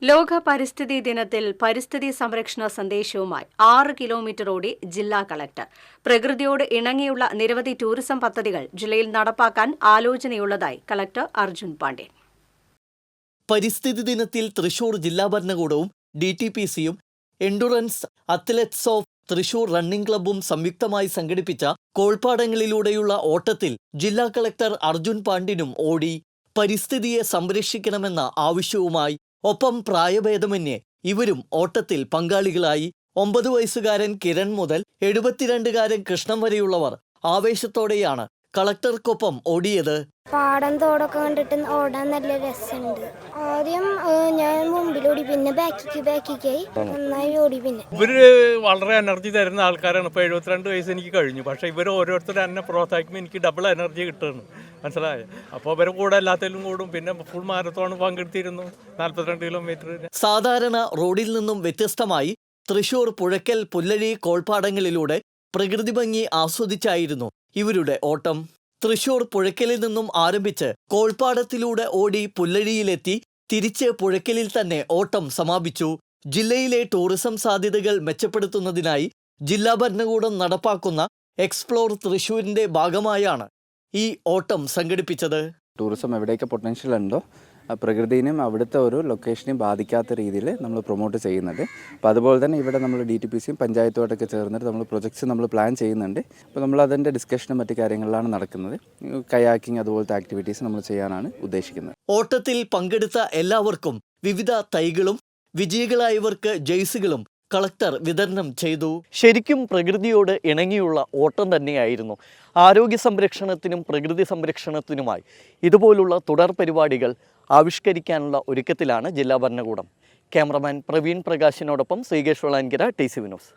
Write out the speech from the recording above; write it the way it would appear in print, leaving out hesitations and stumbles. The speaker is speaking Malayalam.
ലോക പരിസ്ഥിതി ദിനത്തിൽ പരിസ്ഥിതി സംരക്ഷണ സന്ദേശവുമായി 6 കിലോമീറ്റർ ഓടി ജില്ലാ കളക്ടർ. പ്രകൃതിയോട് ഇണങ്ങിയുള്ള നിരവധി ടൂറിസം പദ്ധതികൾ ജില്ലയിൽ നടപ്പാക്കാൻ ആലോചനയുള്ളതായി കളക്ടർ അർജുൻ പാണ്ഡ്യൻ. പരിസ്ഥിതി ദിനത്തിൽ തൃശൂർ ജില്ലാ ഭരണകൂടവും DTPCയും endurance athletes of Thrissur running ക്ലബ്ബും സംയുക്തമായി സംഘടിപ്പിച്ച കോൾപ്പാടങ്ങളിലൂടെയുള്ള ഓട്ടത്തിൽ ജില്ലാ കളക്ടർ അർജുൻ പാണ്ഡ്യനും ഓടി. പരിസ്ഥിതിയെ സംരക്ഷിക്കണമെന്ന ആവശ്യവുമായി ഒപ്പം പ്രായഭേദമന്യേ ഇവരും ഓട്ടത്തിൽ പങ്കാളികളായി. 9 വയസ്സുകാരൻ കിരൺ മുതൽ 72കാരൻ കൃഷ്ണൻ വരെയുള്ളവർ ആവേശത്തോടെയാണ് കളക്ടർക്കൊപ്പം ഓടിയത്. പാടം തോടൊക്കെ കണ്ടിട്ട് ഓടാൻ നല്ല രസമുണ്ട്. ആദ്യം ഞാൻ മുമ്പിലോടി, പിന്നെ ബാക്കിക്കായി നന്നായി ഓടി. പിന്നെ ഇവര് വളരെ എനർജി തരുന്ന ആൾക്കാരാണ്. ഇപ്പോൾ 72 വയസ്സ് എനിക്ക് കഴിഞ്ഞു. പക്ഷേ ഇവർ ഓരോരുത്തരും എന്നെ പ്രോത്സാഹിക്കുമ്പോൾ എനിക്ക് ഡബിൾ എനർജി കിട്ടുന്നു, മനസ്സിലായോ? അപ്പോൾ ഇവരെ കൂടെ എല്ലാത്തിലും കൂടും. പിന്നെ ഫുൾ മാരത്തോൺ പങ്കെടുത്തിരുന്നു, 42 കിലോമീറ്റർ. സാധാരണ റോഡിൽ നിന്നും വ്യത്യസ്തമായി തൃശൂർ പുഴയ്ക്കൽ പുല്ലഴി കോൾപ്പാടങ്ങളിലൂടെ പ്രകൃതി ഭംഗി ആസ്വദിച്ചായിരുന്നു ഇവരുടെ ഓട്ടം. തൃശൂർ പുഴയ്ക്കലിൽ നിന്നും ആരംഭിച്ച് കോൾപ്പാടത്തിലൂടെ ഓടി പുല്ലഴിയിലെത്തി തിരിച്ച് പുഴയ്ക്കലിൽ തന്നെ ഓട്ടം സമാപിച്ചു. ജില്ലയിലെ ടൂറിസം സാധ്യതകൾ മെച്ചപ്പെടുത്തുന്നതിനായി ജില്ലാ ഭരണകൂടം നടപ്പാക്കുന്ന എക്സ്പ്ലോർ തൃശൂരിന്റെ ഭാഗമായാണ് ഈ ഓട്ടം സംഘടിപ്പിച്ചത്. ടൂറിസം എവിടെയൊക്കെ പൊട്ടൻഷ്യൽ ഉണ്ടോ പ്രകൃതിനെയും അവിടുത്തെ ഒരു ലൊക്കേഷനെയും ബാധിക്കാത്ത രീതിയിൽ നമ്മൾ പ്രൊമോട്ട് ചെയ്യുന്നുണ്ട്. അപ്പോൾ അതുപോലെ തന്നെ ഇവിടെ നമ്മൾ DTPCയും പഞ്ചായത്തുമായിട്ടൊക്കെ ചേർന്നിട്ട് നമ്മൾ പ്രൊജക്ട്സ് നമ്മൾ പ്ലാൻ ചെയ്യുന്നുണ്ട്. അപ്പോൾ നമ്മൾ അതിൻ്റെ ഡിസ്കഷനും മറ്റു കാര്യങ്ങളിലാണ് നടക്കുന്നത്. കയാക്കിംഗ് അതുപോലത്തെ ആക്ടിവിറ്റീസ് നമ്മൾ ചെയ്യാനാണ് ഉദ്ദേശിക്കുന്നത്. ഓട്ടത്തിൽ പങ്കെടുത്ത എല്ലാവർക്കും വിവിധ തൈകളും വിജയികളായവർക്ക് ജേഴ്സികളും കളക്ടർ വിതരണം ചെയ്തു. ശരിക്കും പ്രകൃതിയോട് ഇണങ്ങിയുള്ള ഓട്ടം തന്നെയായിരുന്നു. ആരോഗ്യ സംരക്ഷണത്തിനും പ്രകൃതി സംരക്ഷണത്തിനുമായി ഇതുപോലുള്ള തുടർ പരിപാടികൾ ആവിഷ്കരിക്കാനുള്ള ഒരുക്കത്തിലാണ് ജില്ലാ ഭരണകൂടം. ക്യാമറമാൻ പ്രവീൺ പ്രകാശിനോടൊപ്പം ശ്രീകേഷ് വളാൻകര, TCV ന്യൂസ്.